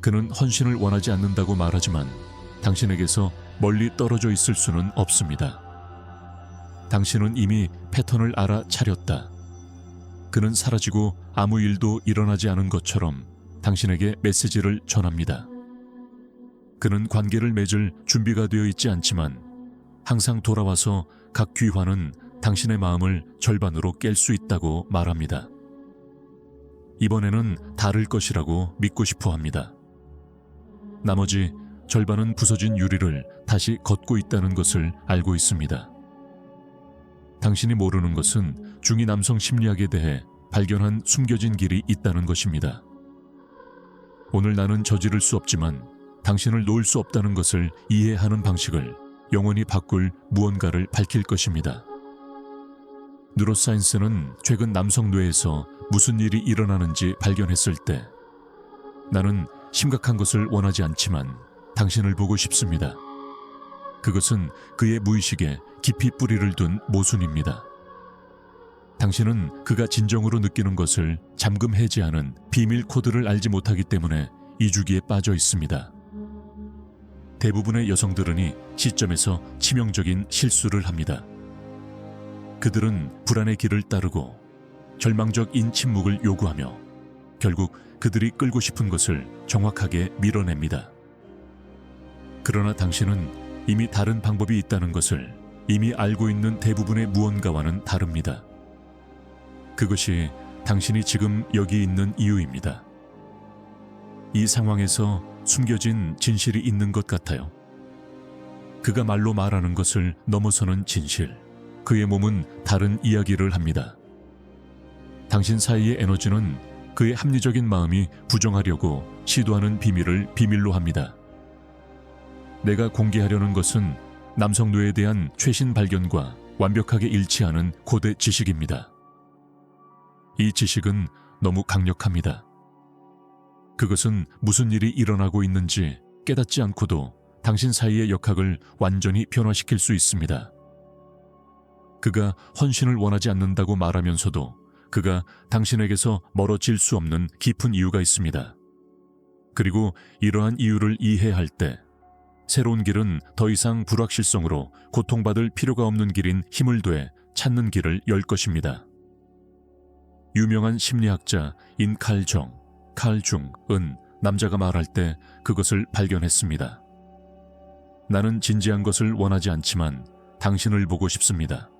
그는 헌신을 원하지 않는다고 말하지만 당신에게서 멀리 떨어져 있을 수는 없습니다. 당신은 이미 패턴을 알아차렸다. 그는 사라지고 아무 일도 일어나지 않은 것처럼 당신에게 메시지를 전합니다. 그는 관계를 맺을 준비가 되어 있지 않지만 항상 돌아와서 각 귀환은 당신의 마음을 절반으로 깰 수 있다고 말합니다. 이번에는 다를 것이라고 믿고 싶어 합니다. 나머지 절반은 부서진 유리를 다시 걷고 있다는 것을 알고 있습니다. 당신이 모르는 것은 중이 남성 심리학에 대해 발견한 숨겨진 길이 있다는 것입니다. 오늘 나는 저지를 수 없지만 당신을 놓을 수 없다는 것을 이해하는 방식을 영원히 바꿀 무언가를 밝힐 것입니다. 뉴로사이언스는 최근 남성 뇌에서 무슨 일이 일어나는지 발견했을 때 나는 심각한 것을 원하지 않지만 당신을 보고 싶습니다. 그것은 그의 무의식에 깊이 뿌리를 둔 모순입니다. 당신은 그가 진정으로 느끼는 것을 잠금 해제하는 비밀 코드를 알지 못하기 때문에 이주기에 빠져 있습니다. 대부분의 여성들은 이 시점에서 치명적인 실수를 합니다. 그들은 불안의 길을 따르고 절망적인 침묵을 요구하며 결국 그들이 끌고 싶은 것을 정확하게 밀어냅니다. 그러나 당신은 이미 다른 방법이 있다는 것을 이미 알고 있는 대부분의 무언가와는 다릅니다. 그것이 당신이 지금 여기 있는 이유입니다. 이 상황에서 숨겨진 진실이 있는 것 같아요. 그가 말로 말하는 것을 넘어서는 진실, 그의 몸은 다른 이야기를 합니다. 당신 사이의 에너지는 그의 합리적인 마음이 부정하려고 시도하는 비밀을 비밀로 합니다. 내가 공개하려는 것은 남성 뇌에 대한 최신 발견과 완벽하게 일치하는 고대 지식입니다. 이 지식은 너무 강력합니다. 그것은 무슨 일이 일어나고 있는지 깨닫지 않고도 당신 사이의 역학을 완전히 변화시킬 수 있습니다. 그가 헌신을 원하지 않는다고 말하면서도 그가 당신에게서 멀어질 수 없는 깊은 이유가 있습니다. 그리고 이러한 이유를 이해할 때 새로운 길은 더 이상 불확실성으로 고통받을 필요가 없는 길인 힘을 돼 찾는 길을 열 것입니다. 유명한 심리학자인 칼 중은 남자가 말할 때 그것을 발견했습니다. 나는 진지한 것을 원하지 않지만 당신을 보고 싶습니다.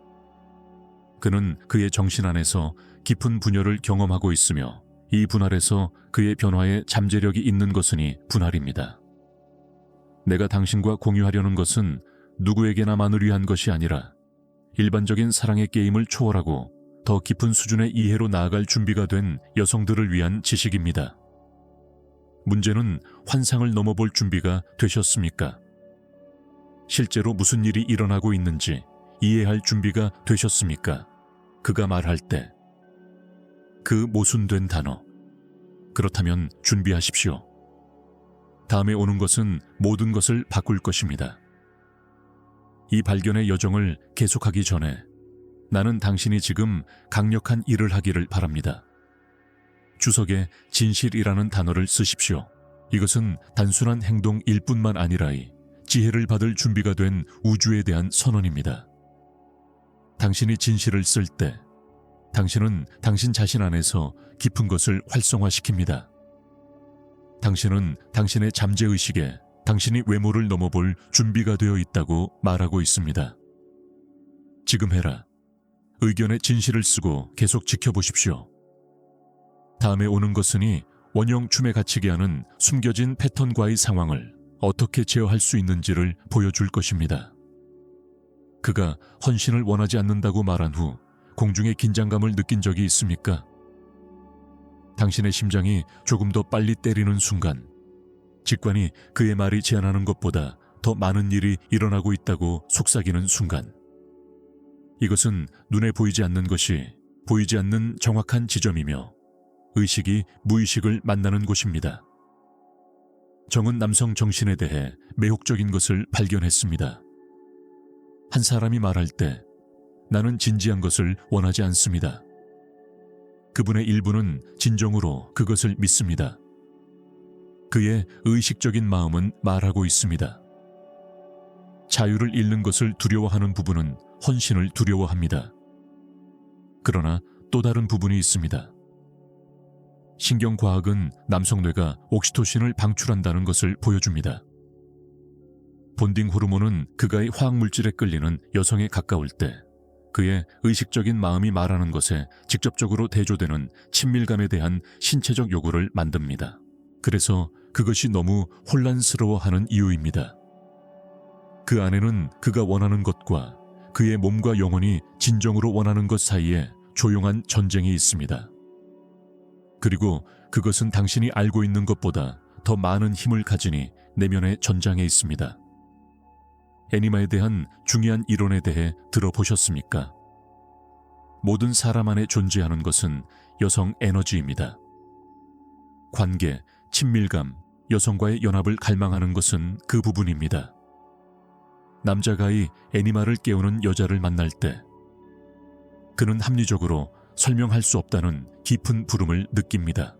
그는 그의 정신 안에서 깊은 분열을 경험하고 있으며 이 분할에서 그의 변화에 잠재력이 있는 것은이 분할입니다. 내가 당신과 공유하려는 것은 누구에게나만을 위한 것이 아니라 일반적인 사랑의 게임을 초월하고 더 깊은 수준의 이해로 나아갈 준비가 된 여성들을 위한 지식입니다. 문제는 환상을 넘어볼 준비가 되셨습니까? 실제로 무슨 일이 일어나고 있는지 이해할 준비가 되셨습니까? 그가 말할 때 그 모순된 단어. 그렇다면 준비하십시오. 다음에 오는 것은 모든 것을 바꿀 것입니다. 이 발견의 여정을 계속하기 전에 나는 당신이 지금 강력한 일을 하기를 바랍니다. 주석에 진실이라는 단어를 쓰십시오. 이것은 단순한 행동일 뿐만 아니라 지혜를 받을 준비가 된 우주에 대한 선언입니다. 당신이 진실을 쓸 때 당신은 당신 자신 안에서 깊은 것을 활성화시킵니다. 당신은 당신의 잠재의식에 당신이 외모를 넘어볼 준비가 되어 있다고 말하고 있습니다. 지금 해라. 의견의 진실을 쓰고 계속 지켜보십시오. 다음에 오는 것은이 원형춤에 갇히게 하는 숨겨진 패턴과의 상황을 어떻게 제어할 수 있는지를 보여줄 것입니다. 그가 헌신을 원하지 않는다고 말한 후 공중의 긴장감을 느낀 적이 있습니까? 당신의 심장이 조금 더 빨리 때리는 순간, 직관이 그의 말이 제안하는 것보다 더 많은 일이 일어나고 있다고 속삭이는 순간, 이것은 눈에 보이지 않는 것이 보이지 않는 정확한 지점이며 의식이 무의식을 만나는 곳입니다. 정은 남성 정신에 대해 매혹적인 것을 발견했습니다. 한 사람이 말할 때 나는 진지한 것을 원하지 않습니다. 그분의 일부는 진정으로 그것을 믿습니다. 그의 의식적인 마음은 말하고 있습니다. 자유를 잃는 것을 두려워하는 부분은 헌신을 두려워합니다. 그러나 또 다른 부분이 있습니다. 신경과학은 남성 뇌가 옥시토신을 방출한다는 것을 보여줍니다. 본딩 호르몬은 그가의 화학물질에 끌리는 여성에 가까울 때 그의 의식적인 마음이 말하는 것에 직접적으로 대조되는 친밀감에 대한 신체적 요구를 만듭니다. 그래서 그것이 너무 혼란스러워하는 이유입니다. 그 안에는 그가 원하는 것과 그의 몸과 영혼이 진정으로 원하는 것 사이에 조용한 전쟁이 있습니다. 그리고 그것은 당신이 알고 있는 것보다 더 많은 힘을 가지니 내면의 전장에 있습니다. 애니마에 대한 중요한 이론에 대해 들어보셨습니까? 모든 사람 안에 존재하는 것은 여성 에너지입니다. 관계, 친밀감, 여성과의 연합을 갈망하는 것은 그 부분입니다. 남자가 이 애니마를 깨우는 여자를 만날 때 그는 합리적으로 설명할 수 없다는 깊은 부름을 느낍니다.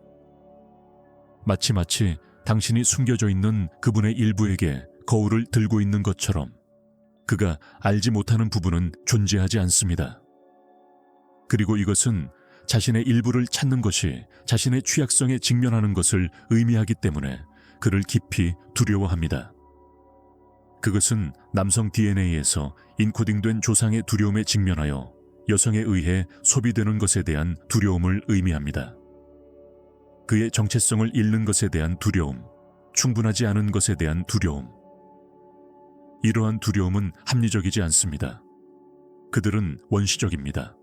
마치 당신이 숨겨져 있는 그분의 일부에게 거울을 들고 있는 것처럼 그가 알지 못하는 부분은 존재하지 않습니다. 그리고 이것은 자신의 일부를 찾는 것이 자신의 취약성에 직면하는 것을 의미하기 때문에 그를 깊이 두려워합니다. 그것은 남성 DNA에서 인코딩된 조상의 두려움에 직면하여 여성에 의해 소비되는 것에 대한 두려움을 의미합니다. 그의 정체성을 잃는 것에 대한 두려움, 충분하지 않은 것에 대한 두려움. 이러한 두려움은 합리적이지 않습니다. 그들은 원시적입니다.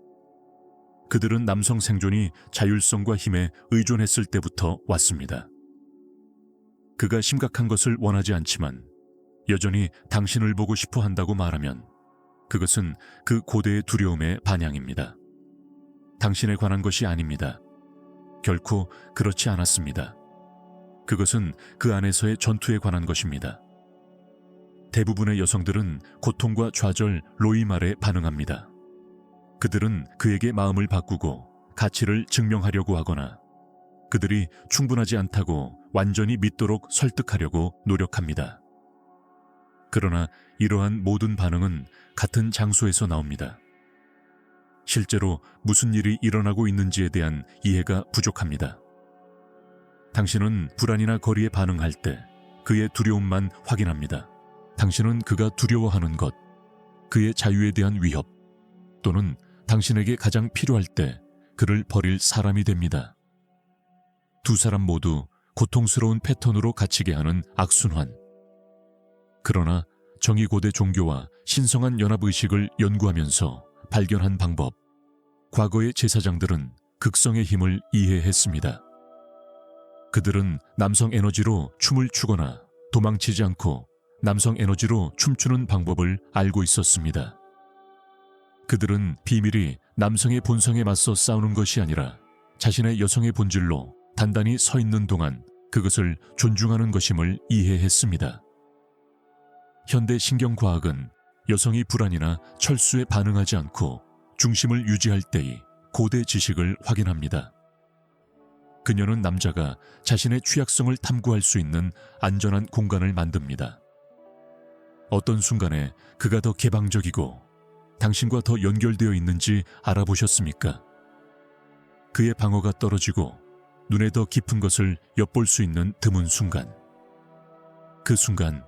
그들은 남성 생존이 자율성과 힘에 의존했을 때부터 왔습니다. 그가 심각한 것을 원하지 않지만 여전히 당신을 보고 싶어 한다고 말하면 그것은 그 고대의 두려움의 반향입니다. 당신에 관한 것이 아닙니다. 결코 그렇지 않았습니다. 그것은 그 안에서의 전투에 관한 것입니다. 대부분의 여성들은 고통과 좌절, 로이말에 반응합니다. 그들은 그에게 마음을 바꾸고 가치를 증명하려고 하거나 그들이 충분하지 않다고 완전히 믿도록 설득하려고 노력합니다. 그러나 이러한 모든 반응은 같은 장소에서 나옵니다. 실제로 무슨 일이 일어나고 있는지에 대한 이해가 부족합니다. 당신은 불안이나 거리에 반응할 때 그의 두려움만 확인합니다. 당신은 그가 두려워하는 것, 그의 자유에 대한 위협, 또는 당신에게 가장 필요할 때 그를 버릴 사람이 됩니다. 두 사람 모두 고통스러운 패턴으로 갇히게 하는 악순환. 그러나 정의고대 종교와 신성한 연합의식을 연구하면서 발견한 방법, 과거의 제사장들은 극성의 힘을 이해했습니다. 그들은 남성 에너지로 춤을 추거나 도망치지 않고 남성 에너지로 춤추는 방법을 알고 있었습니다. 그들은 비밀이 남성의 본성에 맞서 싸우는 것이 아니라 자신의 여성의 본질로 단단히 서 있는 동안 그것을 존중하는 것임을 이해했습니다. 현대 신경과학은 여성이 불안이나 철수에 반응하지 않고 중심을 유지할 때의 고대 지식을 확인합니다. 그녀는 남자가 자신의 취약성을 탐구할 수 있는 안전한 공간을 만듭니다. 어떤 순간에 그가 더 개방적이고 당신과 더 연결되어 있는지 알아보셨습니까? 그의 방어가 떨어지고 눈에 더 깊은 것을 엿볼 수 있는 드문 순간. 그 순간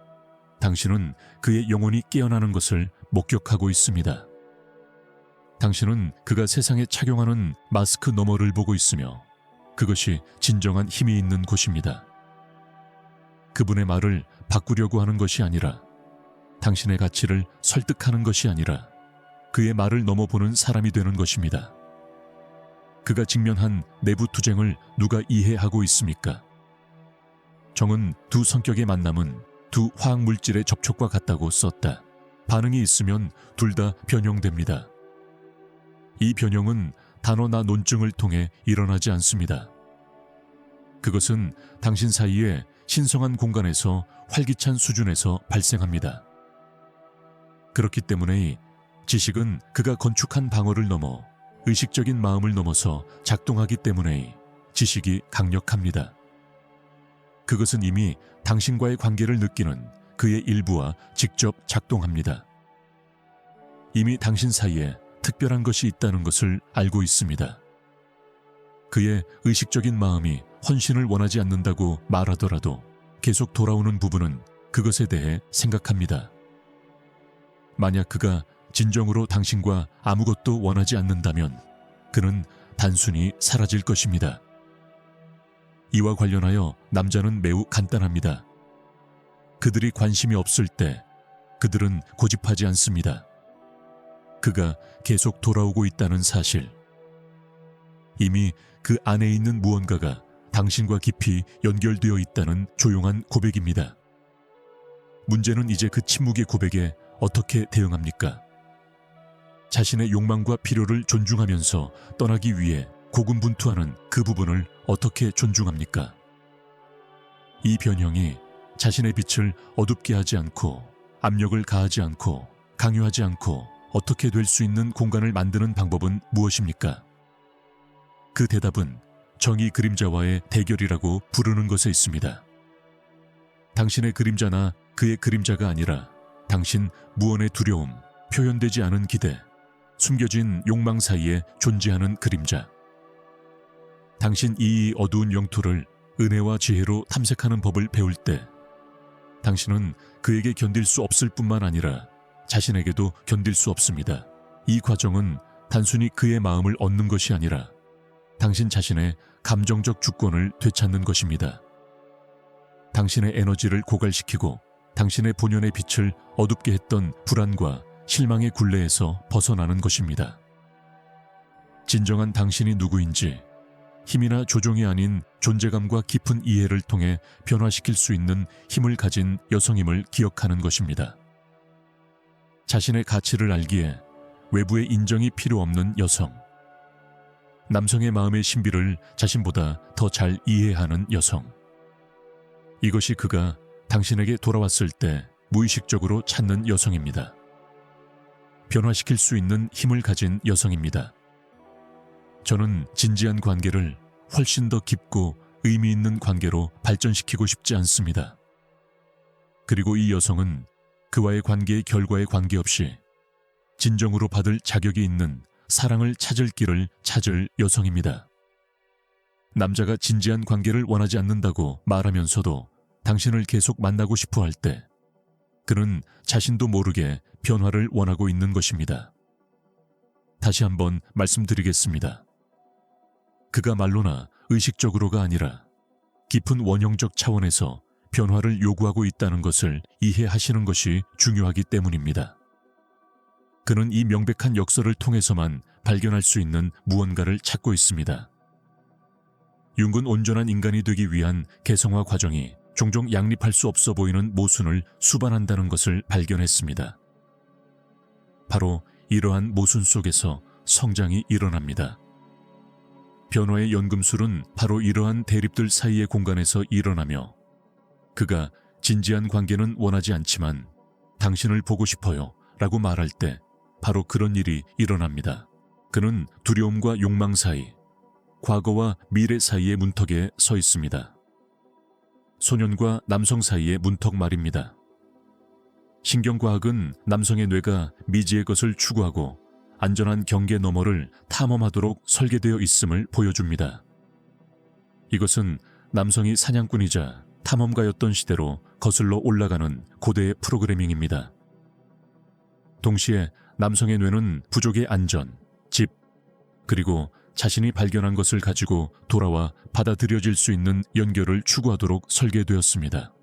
당신은 그의 영혼이 깨어나는 것을 목격하고 있습니다. 당신은 그가 세상에 착용하는 마스크 너머를 보고 있으며 그것이 진정한 힘이 있는 곳입니다. 그분의 말을 바꾸려고 하는 것이 아니라 당신의 가치를 설득하는 것이 아니라 그의 말을 넘어보는 사람이 되는 것입니다. 그가 직면한 내부 투쟁을 누가 이해하고 있습니까? 정은 두 성격의 만남은 두 화학물질의 접촉과 같다고 썼다. 반응이 있으면 둘 다 변형됩니다. 이 변형은 단어나 논증을 통해 일어나지 않습니다. 그것은 당신 사이의 신성한 공간에서 활기찬 수준에서 발생합니다. 그렇기 때문에 지식은 그가 건축한 방어를 넘어 의식적인 마음을 넘어서 작동하기 때문에 지식이 강력합니다. 그것은 이미 당신과의 관계를 느끼는 그의 일부와 직접 작동합니다. 이미 당신 사이에 특별한 것이 있다는 것을 알고 있습니다. 그의 의식적인 마음이 헌신을 원하지 않는다고 말하더라도 계속 돌아오는 부분은 그것에 대해 생각합니다. 만약 그가 진정으로 당신과 아무것도 원하지 않는다면 그는 단순히 사라질 것입니다. 이와 관련하여 남자는 매우 간단합니다. 그들이 관심이 없을 때 그들은 고집하지 않습니다. 그가 계속 돌아오고 있다는 사실, 이미 그 안에 있는 무언가가 당신과 깊이 연결되어 있다는 조용한 고백입니다. 문제는 이제 그 침묵의 고백에 어떻게 대응합니까? 자신의 욕망과 필요를 존중하면서 떠나기 위해 고군분투하는 그 부분을 어떻게 존중합니까? 이 변형이 자신의 빛을 어둡게 하지 않고 압력을 가하지 않고 강요하지 않고 어떻게 될 수 있는 공간을 만드는 방법은 무엇입니까? 그 대답은 정의 그림자와의 대결이라고 부르는 것에 있습니다. 당신의 그림자나 그의 그림자가 아니라 당신 무언의 두려움, 표현되지 않은 기대, 숨겨진 욕망 사이에 존재하는 그림자. 당신 이 어두운 영토를 은혜와 지혜로 탐색하는 법을 배울 때 당신은 그에게 견딜 수 없을 뿐만 아니라 자신에게도 견딜 수 없습니다. 이 과정은 단순히 그의 마음을 얻는 것이 아니라 당신 자신의 감정적 주권을 되찾는 것입니다. 당신의 에너지를 고갈시키고 당신의 본연의 빛을 어둡게 했던 불안과 실망의 굴레에서 벗어나는 것입니다. 진정한 당신이 누구인지 힘이나 조종이 아닌 존재감과 깊은 이해를 통해 변화시킬 수 있는 힘을 가진 여성임을 기억하는 것입니다. 자신의 가치를 알기에 외부의 인정이 필요 없는 여성. 남성의 마음의 신비를 자신보다 더 잘 이해하는 여성. 이것이 그가 당신에게 돌아왔을 때 무의식적으로 찾는 여성입니다. 변화시킬 수 있는 힘을 가진 여성입니다. 저는 진지한 관계를 훨씬 더 깊고 의미 있는 관계로 발전시키고 싶지 않습니다. 그리고 이 여성은 그와의 관계의 결과에 관계없이 진정으로 받을 자격이 있는 사랑을 찾을 길을 찾을 여성입니다. 남자가 진지한 관계를 원하지 않는다고 말하면서도 당신을 계속 만나고 싶어 할 때 그는 자신도 모르게 변화를 원하고 있는 것입니다. 다시 한번 말씀드리겠습니다. 그가 말로나 의식적으로가 아니라 깊은 원형적 차원에서 변화를 요구하고 있다는 것을 이해하시는 것이 중요하기 때문입니다. 그는 이 명백한 역설을 통해서만 발견할 수 있는 무언가를 찾고 있습니다. 융은 온전한 인간이 되기 위한 개성화 과정이 종종 양립할 수 없어 보이는 모순을 수반한다는 것을 발견했습니다. 바로 이러한 모순 속에서 성장이 일어납니다. 변화의 연금술은 바로 이러한 대립들 사이의 공간에서 일어나며 그가 진지한 관계는 원하지 않지만 당신을 보고 싶어요 라고 말할 때 바로 그런 일이 일어납니다. 그는 두려움과 욕망 사이, 과거와 미래 사이의 문턱에 서 있습니다. 소년과 남성 사이의 문턱 말입니다. 신경과학은 남성의 뇌가 미지의 것을 추구하고 안전한 경계 너머를 탐험하도록 설계되어 있음을 보여줍니다. 이것은 남성이 사냥꾼이자 탐험가였던 시대로 거슬러 올라가는 고대의 프로그래밍입니다. 동시에 남성의 뇌는 부족의 안전, 집, 그리고 자신이 발견한 것을 가지고 돌아와 받아들여질 수 있는 연결을 추구하도록 설계되었습니다.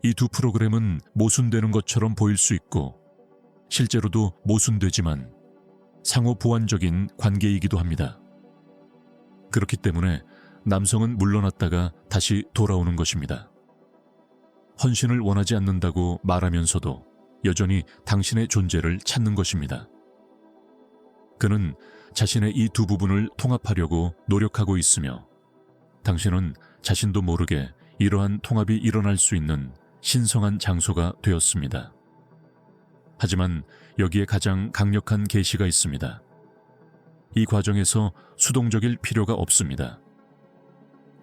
이 두 프로그램은 모순되는 것처럼 보일 수 있고 실제로도 모순되지만 상호 보완적인 관계이기도 합니다. 그렇기 때문에 남성은 물러났다가 다시 돌아오는 것입니다. 헌신을 원하지 않는다고 말하면서도 여전히 당신의 존재를 찾는 것입니다. 그는 자신의 이 두 부분을 통합하려고 노력하고 있으며 당신은 자신도 모르게 이러한 통합이 일어날 수 있는 신성한 장소가 되었습니다. 하지만 여기에 가장 강력한 계시가 있습니다. 이 과정에서 수동적일 필요가 없습니다.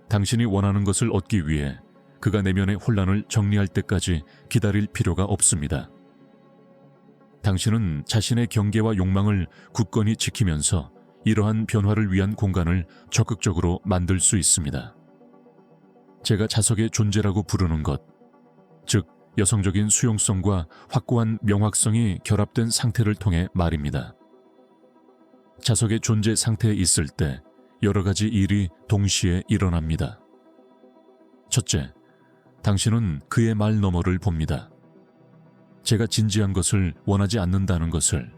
당신이 원하는 것을 얻기 위해 그가 내면의 혼란을 정리할 때까지 기다릴 필요가 없습니다. 당신은 자신의 경계와 욕망을 굳건히 지키면서 이러한 변화를 위한 공간을 적극적으로 만들 수 있습니다. 제가 자석의 존재라고 부르는 것, 즉 여성적인 수용성과 확고한 명확성이 결합된 상태를 통해 말입니다. 자석의 존재 상태에 있을 때 여러 가지 일이 동시에 일어납니다. 첫째, 당신은 그의 말 너머를 봅니다. 제가 진지한 것을 원하지 않는다는 것을,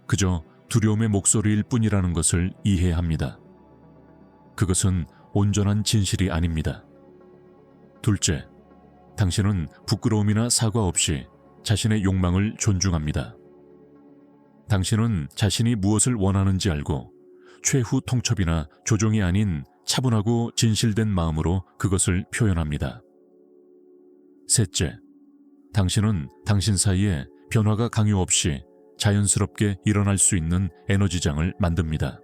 그저 두려움의 목소리일 뿐이라는 것을 이해합니다. 그것은 온전한 진실이 아닙니다. 둘째, 당신은 부끄러움이나 사과 없이 자신의 욕망을 존중합니다. 당신은 자신이 무엇을 원하는지 알고 최후 통첩이나 조종이 아닌 차분하고 진실된 마음으로 그것을 표현합니다. 셋째, 당신은 당신 사이에 변화가 강요 없이 자연스럽게 일어날 수 있는 에너지장을 만듭니다.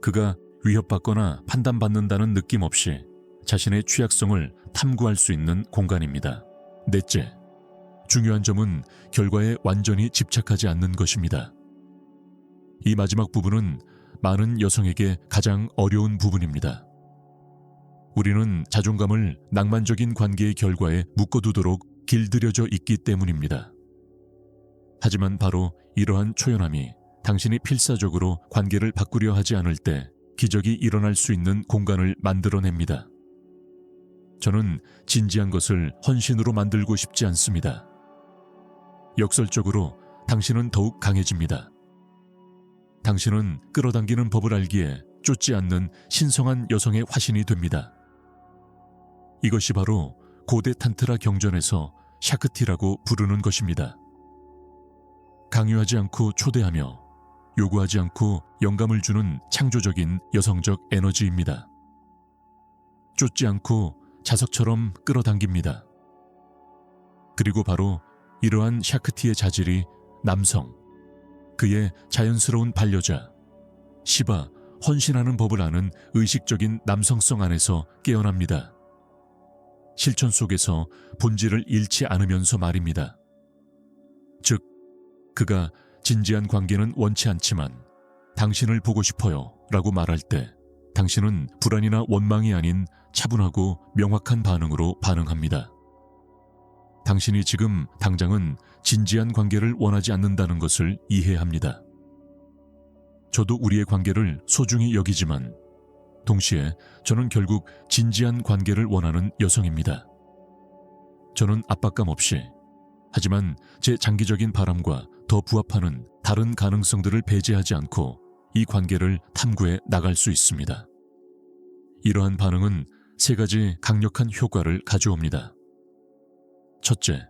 그가 위협받거나 판단받는다는 느낌 없이 자신의 취약성을 탐구할 수 있는 공간입니다. 넷째, 중요한 점은 결과에 완전히 집착하지 않는 것입니다. 이 마지막 부분은 많은 여성에게 가장 어려운 부분입니다. 우리는 자존감을 낭만적인 관계의 결과에 묶어두도록 길들여져 있기 때문입니다. 하지만 바로 이러한 초연함이 당신이 필사적으로 관계를 바꾸려 하지 않을 때 기적이 일어날 수 있는 공간을 만들어냅니다. 저는 진지한 것을 헌신으로 만들고 싶지 않습니다. 역설적으로 당신은 더욱 강해집니다. 당신은 끌어당기는 법을 알기에 쫓지 않는 신성한 여성의 화신이 됩니다. 이것이 바로 고대 탄트라 경전에서 샤크티라고 부르는 것입니다. 강요하지 않고 초대하며 요구하지 않고 영감을 주는 창조적인 여성적 에너지입니다. 쫓지 않고 자석처럼 끌어당깁니다. 그리고 바로 이러한 샤크티의 자질이 남성, 그의 자연스러운 반려자, 시바, 헌신하는 법을 아는 의식적인 남성성 안에서 깨어납니다. 실천 속에서 본질을 잃지 않으면서 말입니다. 즉, 그가 진지한 관계는 원치 않지만 당신을 보고 싶어요 라고 말할 때 당신은 불안이나 원망이 아닌 차분하고 명확한 반응으로 반응합니다. 당신이 지금 당장은 진지한 관계를 원하지 않는다는 것을 이해합니다. 저도 우리의 관계를 소중히 여기지만 동시에 저는 결국 진지한 관계를 원하는 여성입니다. 저는 압박감 없이, 하지만 제 장기적인 바람과 더 부합하는 다른 가능성들을 배제하지 않고 이 관계를 탐구해 나갈 수 있습니다. 이러한 반응은 세 가지 강력한 효과를 가져옵니다. 첫째,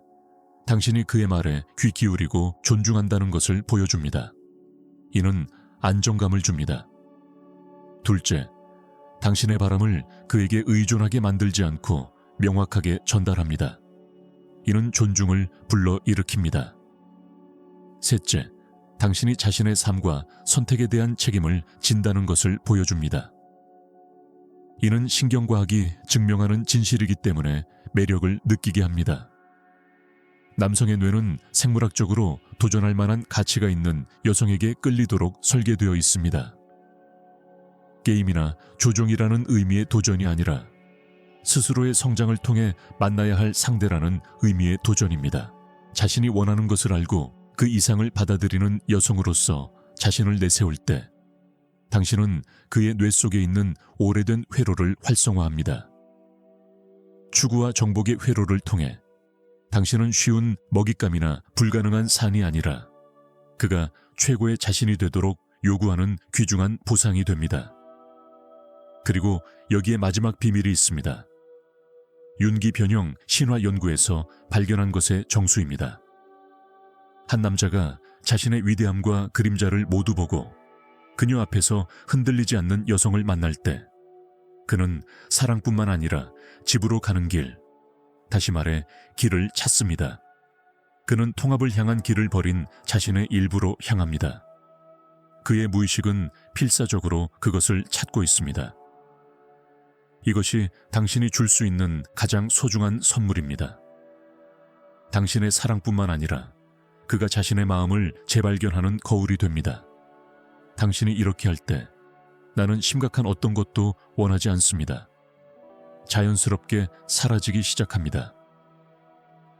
당신이 그의 말에 귀 기울이고 존중한다는 것을 보여줍니다. 이는 안정감을 줍니다. 둘째, 당신의 바람을 그에게 의존하게 만들지 않고 명확하게 전달합니다. 이는 존중을 불러일으킵니다. 셋째, 당신이 자신의 삶과 선택에 대한 책임을 진다는 것을 보여줍니다. 이는 신경과학이 증명하는 진실이기 때문에 매력을 느끼게 합니다. 남성의 뇌는 생물학적으로 도전할 만한 가치가 있는 여성에게 끌리도록 설계되어 있습니다. 게임이나 조종이라는 의미의 도전이 아니라 스스로의 성장을 통해 만나야 할 상대라는 의미의 도전입니다. 자신이 원하는 것을 알고 그 이상을 받아들이는 여성으로서 자신을 내세울 때 당신은 그의 뇌 속에 있는 오래된 회로를 활성화합니다. 추구와 정복의 회로를 통해 당신은 쉬운 먹잇감이나 불가능한 산이 아니라 그가 최고의 자신이 되도록 요구하는 귀중한 보상이 됩니다. 그리고 여기에 마지막 비밀이 있습니다. 윤기 변형 신화 연구에서 발견한 것의 정수입니다. 한 남자가 자신의 위대함과 그림자를 모두 보고 그녀 앞에서 흔들리지 않는 여성을 만날 때 그는 사랑뿐만 아니라 집으로 가는 길, 다시 말해 길을 찾습니다. 그는 통합을 향한 길을 버린 자신의 일부로 향합니다. 그의 무의식은 필사적으로 그것을 찾고 있습니다. 이것이 당신이 줄 수 있는 가장 소중한 선물입니다. 당신의 사랑뿐만 아니라 그가 자신의 마음을 재발견하는 거울이 됩니다. 당신이 이렇게 할 때 나는 심각한 어떤 것도 원하지 않습니다. 자연스럽게 사라지기 시작합니다.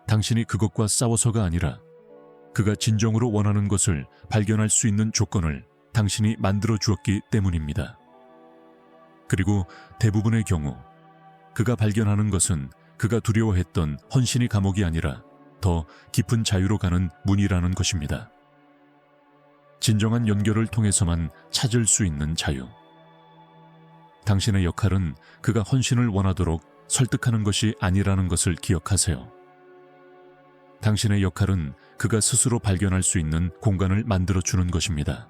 당신이 그것과 싸워서가 아니라 그가 진정으로 원하는 것을 발견할 수 있는 조건을 당신이 만들어 주었기 때문입니다. 그리고 대부분의 경우 그가 발견하는 것은 그가 두려워했던 헌신이 감옥이 아니라 더 깊은 자유로 가는 문이라는 것입니다. 진정한 연결을 통해서만 찾을 수 있는 자유. 당신의 역할은 그가 헌신을 원하도록 설득하는 것이 아니라는 것을 기억하세요. 당신의 역할은 그가 스스로 발견할 수 있는 공간을 만들어주는 것입니다.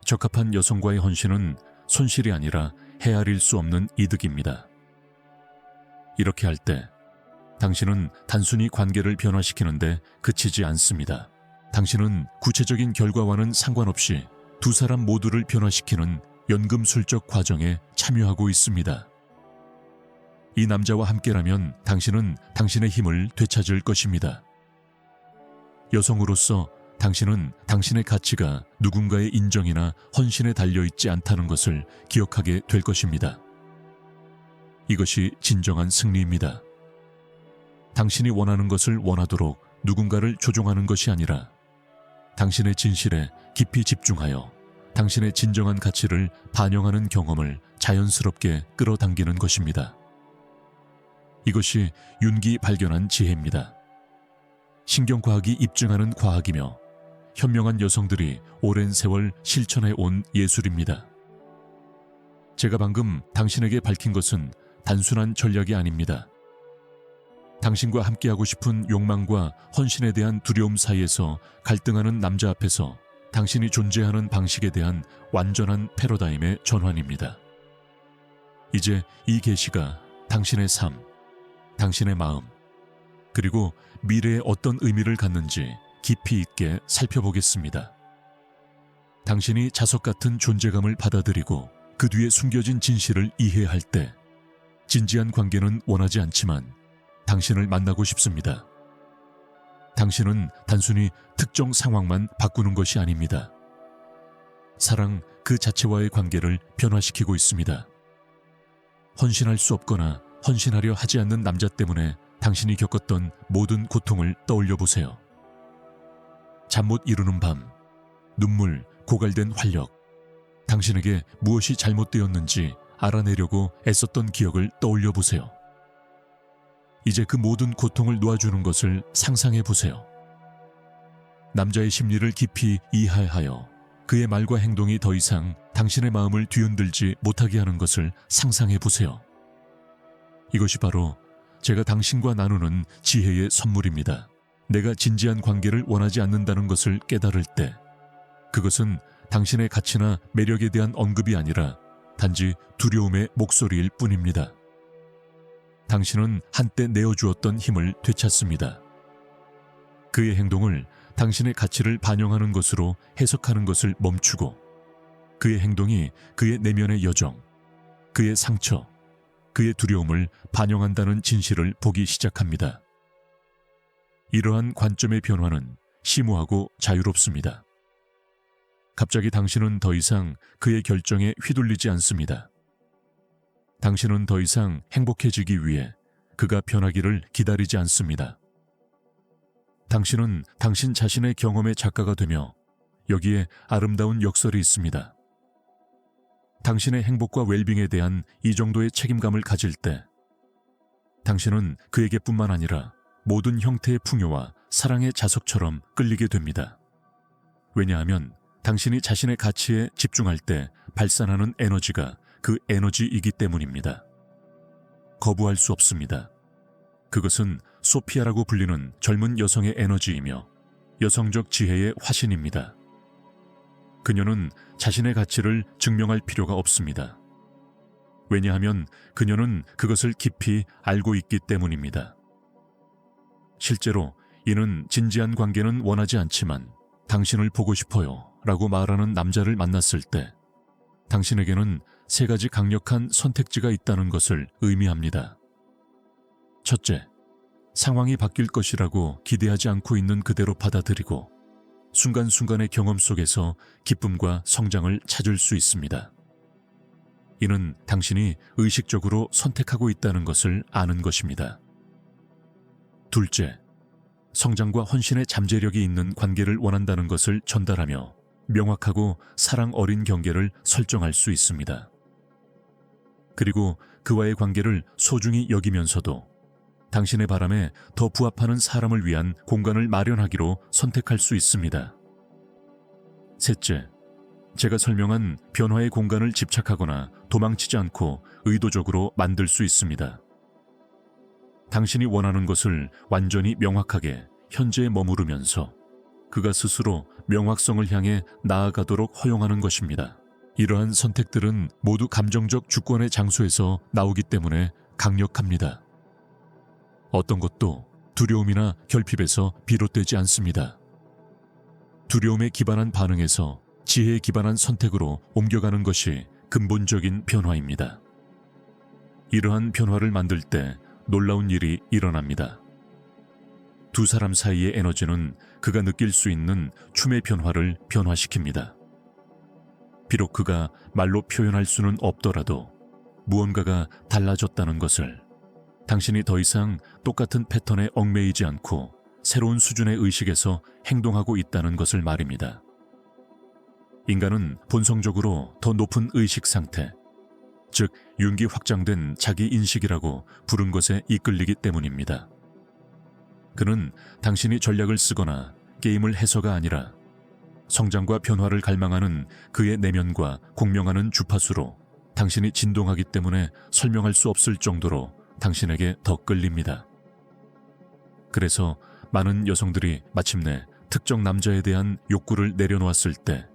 적합한 여성과의 헌신은 손실이 아니라 헤아릴 수 없는 이득입니다. 이렇게 할 때 당신은 단순히 관계를 변화시키는데 그치지 않습니다. 당신은 구체적인 결과와는 상관없이 두 사람 모두를 변화시키는 연금술적 과정에 참여하고 있습니다. 이 남자와 함께라면 당신은 당신의 힘을 되찾을 것입니다. 여성으로서 당신은 당신의 가치가 누군가의 인정이나 헌신에 달려있지 않다는 것을 기억하게 될 것입니다. 이것이 진정한 승리입니다. 당신이 원하는 것을 원하도록 누군가를 조종하는 것이 아니라 당신의 진실에 깊이 집중하여 당신의 진정한 가치를 반영하는 경험을 자연스럽게 끌어당기는 것입니다. 이것이 윤기 발견한 지혜입니다. 신경과학이 입증하는 과학이며 현명한 여성들이 오랜 세월 실천해 온 예술입니다. 제가 방금 당신에게 밝힌 것은 단순한 전략이 아닙니다. 당신과 함께하고 싶은 욕망과 헌신에 대한 두려움 사이에서 갈등하는 남자 앞에서 당신이 존재하는 방식에 대한 완전한 패러다임의 전환입니다. 이제 이 계시가 당신의 삶, 당신의 마음, 그리고 미래에 어떤 의미를 갖는지 깊이 있게 살펴보겠습니다. 당신이 자석 같은 존재감을 받아들이고 그 뒤에 숨겨진 진실을 이해할 때 진지한 관계는 원하지 않지만 당신을 만나고 싶습니다. 당신은 단순히 특정 상황만 바꾸는 것이 아닙니다. 사랑 그 자체와의 관계를 변화시키고 있습니다. 헌신할 수 없거나 헌신하려 하지 않는 남자 때문에 당신이 겪었던 모든 고통을 떠올려 보세요. 잠 못 이루는 밤, 눈물, 고갈된 활력, 당신에게 무엇이 잘못되었는지 알아내려고 애썼던 기억을 떠올려 보세요. 이제 그 모든 고통을 놓아주는 것을 상상해 보세요. 남자의 심리를 깊이 이해하여 그의 말과 행동이 더 이상 당신의 마음을 뒤흔들지 못하게 하는 것을 상상해 보세요. 이것이 바로 제가 당신과 나누는 지혜의 선물입니다. 내가 진지한 관계를 원하지 않는다는 것을 깨달을 때 그것은 당신의 가치나 매력에 대한 언급이 아니라 단지 두려움의 목소리일 뿐입니다. 당신은 한때 내어주었던 힘을 되찾습니다. 그의 행동을 당신의 가치를 반영하는 것으로 해석하는 것을 멈추고 그의 행동이 그의 내면의 여정, 그의 상처, 그의 두려움을 반영한다는 진실을 보기 시작합니다. 이러한 관점의 변화는 심오하고 자유롭습니다. 갑자기 당신은 더 이상 그의 결정에 휘둘리지 않습니다. 당신은 더 이상 행복해지기 위해 그가 변하기를 기다리지 않습니다. 당신은 당신 자신의 경험의 작가가 되며 여기에 아름다운 역설이 있습니다. 당신의 행복과 웰빙에 대한 이 정도의 책임감을 가질 때 당신은 그에게뿐만 아니라 모든 형태의 풍요와 사랑의 자석처럼 끌리게 됩니다. 왜냐하면 당신이 자신의 가치에 집중할 때 발산하는 에너지가 그 에너지이기 때문입니다. 거부할 수 없습니다. 그것은 소피아라고 불리는 젊은 여성의 에너지이며 여성적 지혜의 화신입니다. 그녀는 자신의 가치를 증명할 필요가 없습니다. 왜냐하면 그녀는 그것을 깊이 알고 있기 때문입니다. 실제로 이는 진지한 관계는 원하지 않지만 당신을 보고 싶어요 라고 말하는 남자를 만났을 때 당신에게는 세 가지 강력한 선택지가 있다는 것을 의미합니다. 첫째, 상황이 바뀔 것이라고 기대하지 않고 있는 그대로 받아들이고 순간순간의 경험 속에서 기쁨과 성장을 찾을 수 있습니다. 이는 당신이 의식적으로 선택하고 있다는 것을 아는 것입니다. 둘째, 성장과 헌신의 잠재력이 있는 관계를 원한다는 것을 전달하며 명확하고 사랑 어린 경계를 설정할 수 있습니다. 그리고 그와의 관계를 소중히 여기면서도 당신의 바람에 더 부합하는 사람을 위한 공간을 마련하기로 선택할 수 있습니다. 셋째, 제가 설명한 변화의 공간을 집착하거나 도망치지 않고 의도적으로 만들 수 있습니다. 당신이 원하는 것을 완전히 명확하게 현재에 머무르면서 그가 스스로 명확성을 향해 나아가도록 허용하는 것입니다. 이러한 선택들은 모두 감정적 주권의 장소에서 나오기 때문에 강력합니다. 어떤 것도 두려움이나 결핍에서 비롯되지 않습니다. 두려움에 기반한 반응에서 지혜에 기반한 선택으로 옮겨가는 것이 근본적인 변화입니다. 이러한 변화를 만들 때 놀라운 일이 일어납니다. 두 사람 사이의 에너지는 그가 느낄 수 있는 춤의 변화를 변화시킵니다. 비록 그가 말로 표현할 수는 없더라도 무언가가 달라졌다는 것을, 당신이 더 이상 똑같은 패턴에 얽매이지 않고 새로운 수준의 의식에서 행동하고 있다는 것을 말입니다. 인간은 본성적으로 더 높은 의식 상태, 즉 윤기 확장된 자기 인식이라고 부른 것에 이끌리기 때문입니다. 그는 당신이 전략을 쓰거나 게임을 해서가 아니라 성장과 변화를 갈망하는 그의 내면과 공명하는 주파수로 당신이 진동하기 때문에 설명할 수 없을 정도로 당신에게 더 끌립니다. 그래서 많은 여성들이 마침내 특정 남자에 대한 욕구를 내려놓았을 때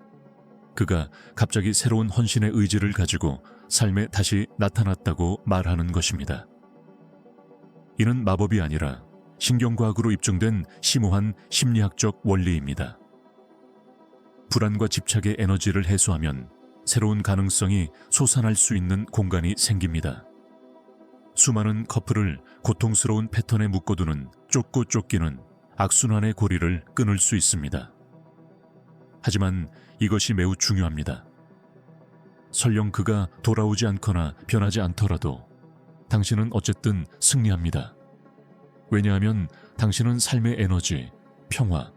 그가 갑자기 새로운 헌신의 의지를 가지고 삶에 다시 나타났다고 말하는 것입니다. 이는 마법이 아니라 신경과학으로 입증된 심오한 심리학적 원리입니다. 불안과 집착의 에너지를 해소하면 새로운 가능성이 솟아날 수 있는 공간이 생깁니다. 수많은 커플을 고통스러운 패턴에 묶어두는 쫓고 쫓기는 악순환의 고리를 끊을 수 있습니다. 하지만 이것이 매우 중요합니다. 설령 그가 돌아오지 않거나 변하지 않더라도 당신은 어쨌든 승리합니다. 왜냐하면 당신은 삶의 에너지, 평화,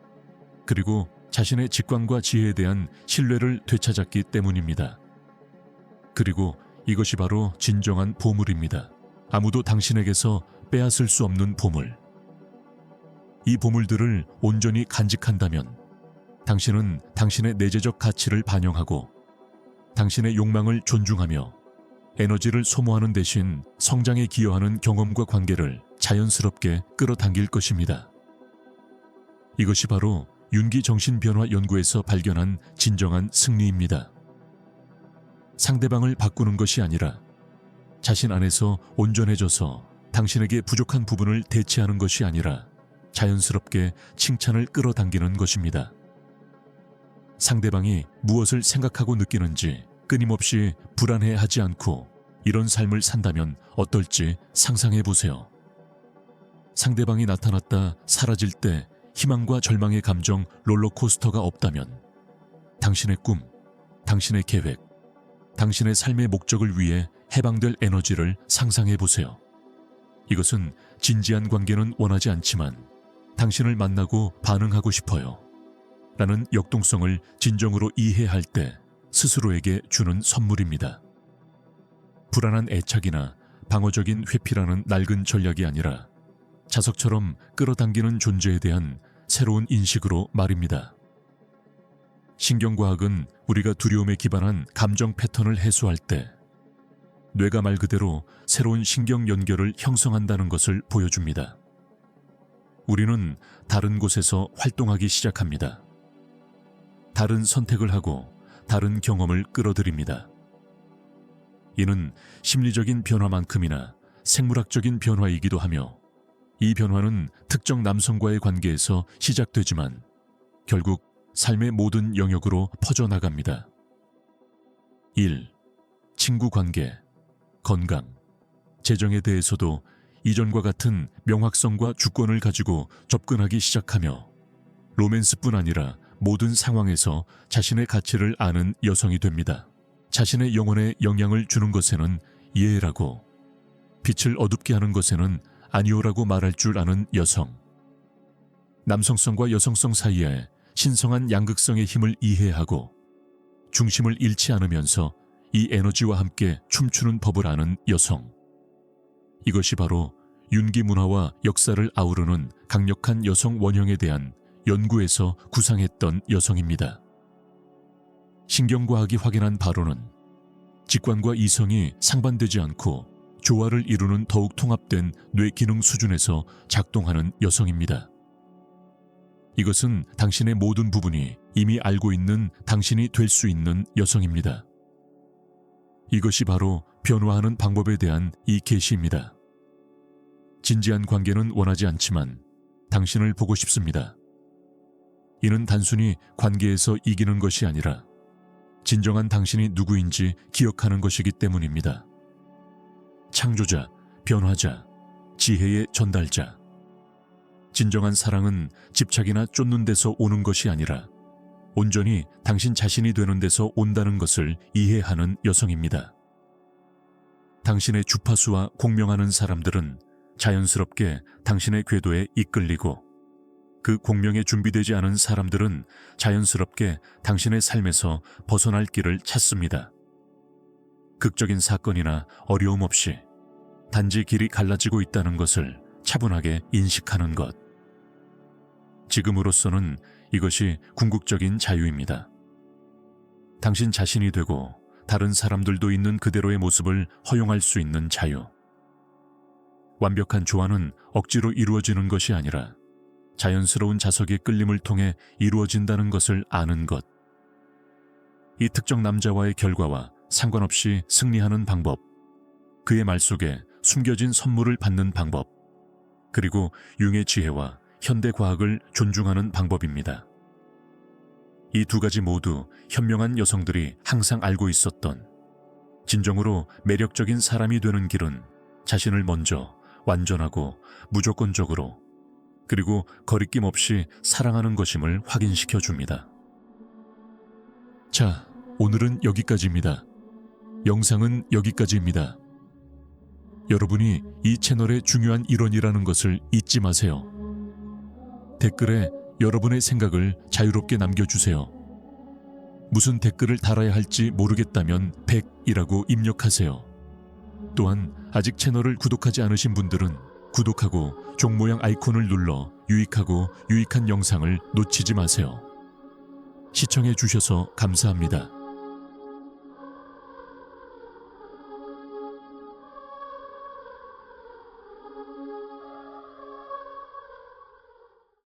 그리고 자신의 직관과 지혜에 대한 신뢰를 되찾았기 때문입니다. 그리고 이것이 바로 진정한 보물입니다. 아무도 당신에게서 빼앗을 수 없는 보물. 이 보물들을 온전히 간직한다면 당신은 당신의 내재적 가치를 반영하고 당신의 욕망을 존중하며 에너지를 소모하는 대신 성장에 기여하는 경험과 관계를 자연스럽게 끌어당길 것입니다. 이것이 바로 윤기 정신변화 연구에서 발견한 진정한 승리입니다. 상대방을 바꾸는 것이 아니라 자신 안에서 온전해져서 당신에게 부족한 부분을 대체하는 것이 아니라 자연스럽게 칭찬을 끌어당기는 것입니다. 상대방이 무엇을 생각하고 느끼는지 끊임없이 불안해하지 않고 이런 삶을 산다면 어떨지 상상해 보세요. 상대방이 나타났다 사라질 때 희망과 절망의 감정 롤러코스터가 없다면 당신의 꿈, 당신의 계획, 당신의 삶의 목적을 위해 해방될 에너지를 상상해 보세요. 이것은 진지한 관계는 원하지 않지만 당신을 만나고 반응하고 싶어요 라는 역동성을 진정으로 이해할 때 스스로에게 주는 선물입니다. 불안한 애착이나 방어적인 회피라는 낡은 전략이 아니라 자석처럼 끌어당기는 존재에 대한 새로운 인식으로 말입니다. 신경과학은 우리가 두려움에 기반한 감정 패턴을 해소할 때 뇌가 말 그대로 새로운 신경 연결을 형성한다는 것을 보여줍니다. 우리는 다른 곳에서 활동하기 시작합니다. 다른 선택을 하고 다른 경험을 끌어들입니다. 이는 심리적인 변화만큼이나 생물학적인 변화이기도 하며 이 변화는 특정 남성과의 관계에서 시작되지만 결국 삶의 모든 영역으로 퍼져나갑니다. 1. 친구 관계, 건강, 재정에 대해서도 이전과 같은 명확성과 주권을 가지고 접근하기 시작하며 로맨스뿐 아니라 모든 상황에서 자신의 가치를 아는 여성이 됩니다. 자신의 영혼에 영향을 주는 것에는 예라고, 빛을 어둡게 하는 것에는 아니오라고 말할 줄 아는 여성. 남성성과 여성성 사이에 신성한 양극성의 힘을 이해하고 중심을 잃지 않으면서 이 에너지와 함께 춤추는 법을 아는 여성. 이것이 바로 윤기 문화와 역사를 아우르는 강력한 여성 원형에 대한 연구에서 구상했던 여성입니다. 신경과학이 확인한 바로는 직관과 이성이 상반되지 않고 조화를 이루는 더욱 통합된 뇌 기능 수준에서 작동하는 여성입니다. 이것은 당신의 모든 부분이 이미 알고 있는 당신이 될 수 있는 여성입니다. 이것이 바로 변화하는 방법에 대한 이 계시입니다. 진지한 관계는 원하지 않지만 당신을 보고 싶습니다. 이는 단순히 관계에서 이기는 것이 아니라 진정한 당신이 누구인지 기억하는 것이기 때문입니다. 창조자, 변화자, 지혜의 전달자. 진정한 사랑은 집착이나 쫓는 데서 오는 것이 아니라 온전히 당신 자신이 되는 데서 온다는 것을 이해하는 여성입니다. 당신의 주파수와 공명하는 사람들은 자연스럽게 당신의 궤도에 이끌리고 그 공명에 준비되지 않은 사람들은 자연스럽게 당신의 삶에서 벗어날 길을 찾습니다. 극적인 사건이나 어려움 없이 단지 길이 갈라지고 있다는 것을 차분하게 인식하는 것. 지금으로서는 이것이 궁극적인 자유입니다. 당신 자신이 되고 다른 사람들도 있는 그대로의 모습을 허용할 수 있는 자유. 완벽한 조화는 억지로 이루어지는 것이 아니라 자연스러운 자석의 끌림을 통해 이루어진다는 것을 아는 것. 이 특정 남자와의 결과와 상관없이 승리하는 방법, 그의 말 속에 숨겨진 선물을 받는 방법, 그리고 융의 지혜와 현대 과학을 존중하는 방법입니다. 이 두 가지 모두 현명한 여성들이 항상 알고 있었던, 진정으로 매력적인 사람이 되는 길은 자신을 먼저 완전하고 무조건적으로 그리고 거리낌 없이 사랑하는 것임을 확인시켜 줍니다. 자, 오늘은 여기까지입니다. 영상은 여기까지입니다. 여러분이 이 채널의 중요한 일원이라는 것을 잊지 마세요. 댓글에 여러분의 생각을 자유롭게 남겨주세요. 무슨 댓글을 달아야 할지 모르겠다면 100이라고 입력하세요. 또한 아직 채널을 구독하지 않으신 분들은 구독하고 종 모양 아이콘을 눌러 유익하고 유익한 영상을 놓치지 마세요. 시청해 주셔서 감사합니다.